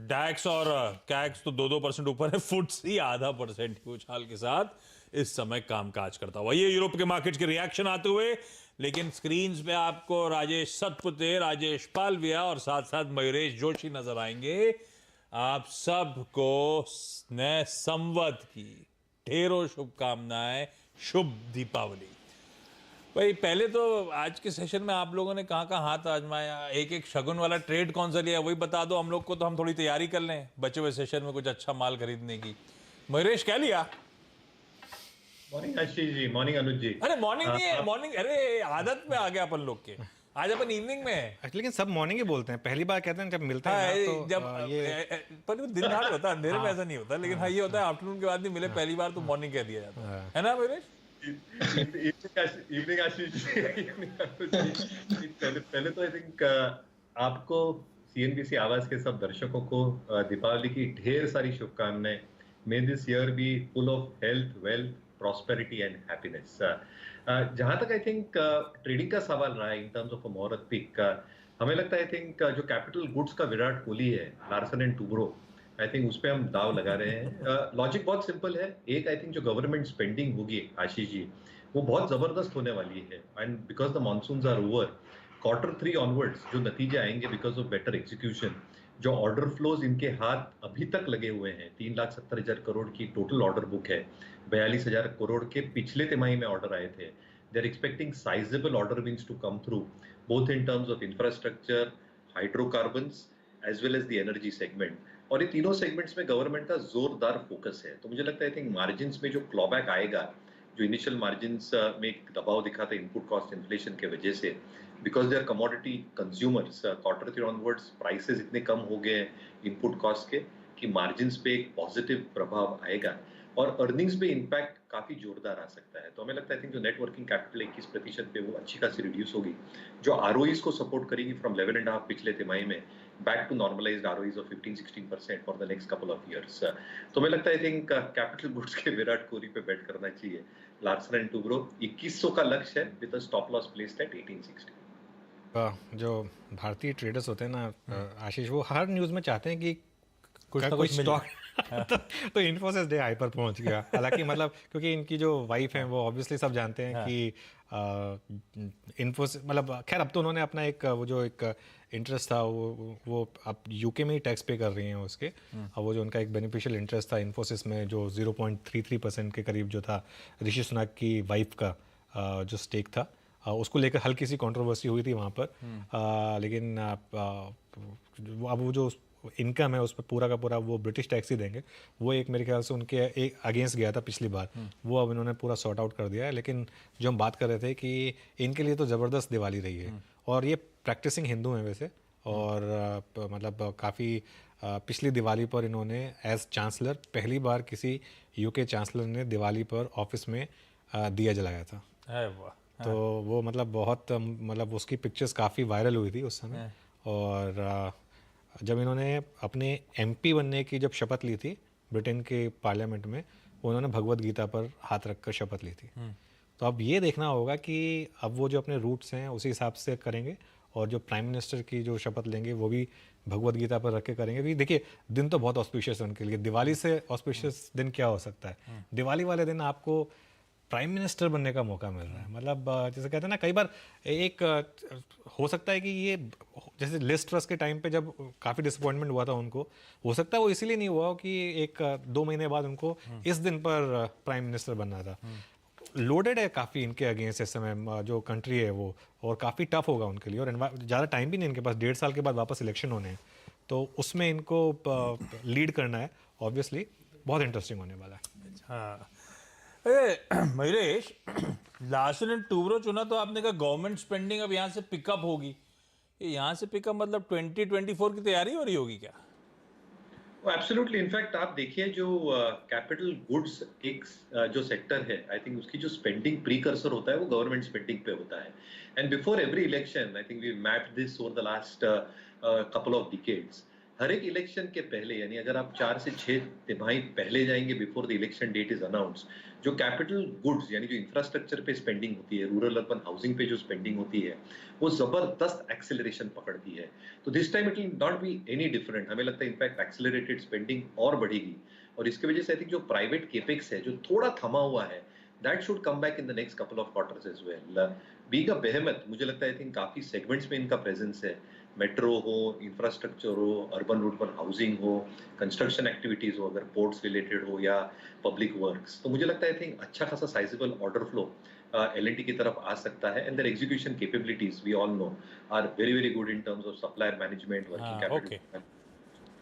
डैक्स और कैक्स तो 2% ऊपर है, फुट्सी 0.5% की उछाल के साथ इस समय कामकाज करता हुआ ये यूरोप के मार्केट के रिएक्शन आते हुए। लेकिन स्क्रीन्स पे आपको राजेश सतपुते, राजेश पालविया और साथ साथ मयूरेश जोशी नजर आएंगे। आप सबको नए संवत की ढेरों शुभकामनाएं, शुभ दीपावली। भाई पहले तो आज के सेशन में आप लोगों ने कहाँ कहाँ हाथ आजमाया, एक एक शगुन वाला ट्रेड कौन सा लिया वही बता दो हम लोग को, तो हम थोड़ी तैयारी कर लें बचे हुए सेशन में कुछ अच्छा माल खरीदने की। मयूरेश क्या लिया? मॉर्निंग आशीष जी, मॉर्निंग अनुज जी। अरे मॉर्निंग नहीं है, आप मॉर्निंग अरे आदत में आ गया अपन लोग के, आज अपन इवनिंग में है। लेकिन सब मॉर्निंग ही बोलते हैं, पहली बार कहते हैं जब मिलते हैं हाँ ना तो जब पर वो दिन दहाड़े होता है, अंधेरे में हाँ, ऐसा नहीं होता, लेकिन हाँ ये होता है आफ्टरनून के बाद नहीं मिले पहली बार तो मॉर्निंग कह दिया जाता है ना मयूरेश? इवनिंग आशीष जी, इवनिंग अनुज जी। पहले पहले तो आई थिंक आपको सीएनबीसी आवाज के सब दर्शकों को दीपावली की ढेर सारी शुभकामनाएं। May this year be full of health, wealth, prosperity and happiness. जहां तक आई थिंक ट्रेडिंग का सवाल रहा है इन टर्म्स ऑफ अ मुहूर्त पिक, हमें लगता है आई थिंक जो कैपिटल गुड्स का विराट कोहली है, Larsen and Toubro, I think उस पे हम दाव लगा रहे हैं। लॉजिक बहुत सिंपल है। एक आई थिंक जो गवर्नमेंट स्पेंडिंग होगी आशीष जी, वो बहुत जबरदस्त होने वाली है। And because the monsoons are over, Q3 onwards जो नतीजे आएंगे बिकॉज ऑफ बेटर एग्जीक्यूशन, जो ऑर्डर फ्लोज इनके हाथ अभी तक लगे हुए हैं, 3,70,000 करोड़ की टोटल ऑर्डर बुक है, 42,000 करोड़ के पिछले तिमाही में ऑर्डर आए थे। They are expecting sizeable order wins to come through, both in terms of infrastructure, hydrocarbons as well as the energy segment. और ये तीनों सेगमेंट्स में गवर्नमेंट का जोरदार फोकस है। तो मुझे लगता है आई थिंक मार्जिन्स में जो क्लॉबैक आएगा, जो इनिशियल मार्जिन्स में एक दबाव दिखा था इनपुट कॉस्ट इन्फ्लेशन के वजह से, because they are commodity consumers, Q3 onwards prices इतने कम हो गए हैं इनपुट कॉस्ट के कि मार्जिन्स पे एक पॉजिटिव प्रभाव आएगा और अर्निंग्स पे इम्पैक्ट काफी जोरदार आ सकता है। तो हमें लगता है आई थिंक जो नेट वर्किंग कैपिटल 21% पे वो अच्छी खासी रिड्यूस होगी, जो आरओईज को सपोर्ट करेगी फ्रॉम 11.5 पिछले तिमाही में back to normalised ROEs of 15-16% for the next couple of years. तो हमें लगता है आई थिंक कैपिटल गुड्स के विराट कोहली पे बेट करना चाहिए। लार्सन एंड टुब्रो 2100 का लक्ष्य है with a stop loss placed at 1860। जो भारतीय ट्रेडर्स होते हैं ना आशीष, वो हर न्यूज़ में चाहते हैं कि कुछ ना कोई कुछ मिल स्टॉक तो इन्फोसिस डे हाई पर पहुंच गया। हालांकि मतलब क्योंकि इनकी जो वाइफ हैं वो ऑब्वियसली सब जानते हैं कि इन्फोसिस मतलब खैर अब तो उन्होंने अपना एक वो जो एक इंटरेस्ट था वो अब यूके में ही टैक्स पे कर रही हैं उसके। अब वो जो उनका एक बेनिफिशियल इंटरेस्ट था इन्फोसिस में जो 0.33% के करीब जो था, ऋषि सुनक की वाइफ का जो स्टेक था, उसको लेकर हल्की सी कंट्रोवर्सी हुई थी वहाँ पर। लेकिन अब वो जो इनकम है उस पर पूरा का पूरा वो ब्रिटिश टैक्स ही देंगे। वो एक मेरे ख्याल से उनके एक अगेंस्ट गया था पिछली बार, वो अब इन्होंने पूरा सॉर्ट आउट कर दिया है। लेकिन जो हम बात कर रहे थे कि इनके लिए तो ज़बरदस्त दिवाली रही है और ये प्रैक्टिसिंग हिंदू हैं वैसे, और मतलब काफ़ी पिछली दिवाली पर इन्होंने एज चांसलर पहली बार किसी यूके चांसलर ने दिवाली पर ऑफिस में दिया जलाया था। वाह। तो वो मतलब बहुत मतलब उसकी पिक्चर्स काफ़ी वायरल हुई थी उस समय। और जब इन्होंने अपने एमपी बनने की जब शपथ ली थी ब्रिटेन के पार्लियामेंट में, उन्होंने भगवत गीता पर हाथ रखकर शपथ ली थी। तो अब ये देखना होगा कि अब वो जो अपने रूट्स हैं उसी हिसाब से करेंगे, और जो प्राइम मिनिस्टर की जो शपथ लेंगे वो भी भगवत गीता पर रख के करेंगे। क्योंकि देखिए दिन तो बहुत ऑस्पिशियस है उनके लिए, दिवाली से ऑस्पिशियस दिन क्या हो सकता है। दिवाली वाले दिन आपको प्राइम मिनिस्टर बनने का मौका मिल रहा है। मतलब जैसे कहते हैं ना, कई बार एक हो सकता है कि ये जैसे लिस्ट ट्रस्ट के टाइम पे जब काफ़ी डिसअपॉइंटमेंट हुआ था उनको, हो सकता है वो इसीलिए नहीं हुआ कि 1-2 महीने बाद उनको इस दिन पर प्राइम मिनिस्टर बनना था। लोडेड है काफ़ी इनके अगेंस्ट इस समय जो कंट्री है वो, और काफ़ी टफ होगा उनके लिए। और ज़्यादा टाइम भी नहीं इनके पास, 1.5 साल के बाद वापस इलेक्शन होने हैं, तो उसमें इनको लीड करना है। ऑब्वियसली बहुत इंटरेस्टिंग होने वाला है। हाँ मयूरेश, लार्सन एंड टुब्रो चुना तो आपने कहा गवर्नमेंट स्पेंडिंग अब यहाँ से पिकअप होगी, ये यहाँ से पिकअप मतलब 2024 की तैयारी हो रही होगी क्या? एब्सोल्युटली। इनफैक्ट आप देखिए जो कैपिटल गुड्स एक जो सेक्टर है, आई थिंक उसकी जो स्पेंडिंग प्रीकर्सर होता है वो गवर्नमेंट स्पेंडिंग पे होता है। And before every election I think we mapped this over the last couple of decades हर एक इलेक्शन के पहले, यानी अगर आप 4 से 6 तिमाही पहले जाएंगे before the election date is announce, जो कैपिटल गुड्स यानी जो इंफ्रास्ट्रक्चर पे स्पेंडिंग होती है, रूरल अर्बन हाउसिंग पे जो स्पेंडिंग होती है, वो जबरदस्त एक्सेलरेशन पकड़ती है। तो this time it will not be any different. हमें लगता है इनफैक्ट एक्सेलरेटेड स्पेंडिंग और बढ़ेगी, और इसकी वजह से आई थिंक जो प्राइवेट केपेक्स है जो थोड़ा थमा हुआ है, that should come back in the next couple of quarters as well. Being a behemoth, मुझे लगता है आई थिंक काफी सेगमेंट्स में इनका प्रेजेंस है। मेट्रो हो, इंफ्रास्ट्रक्चर हो, अर्बन रूरबन हाउसिंग हो, कंस्ट्रक्शन एक्टिविटीज हो, अगर पोर्ट्स रिलेटेड हो या पब्लिक वर्क्स, तो मुझे लगता है आई थिंक अच्छा खासा साइजेबल ऑर्डर फ्लो L&T की तरफ आ सकता है। And their execution capabilities we all know are very very good in terms of supplier management, working हाँ, ओके। कैपिटल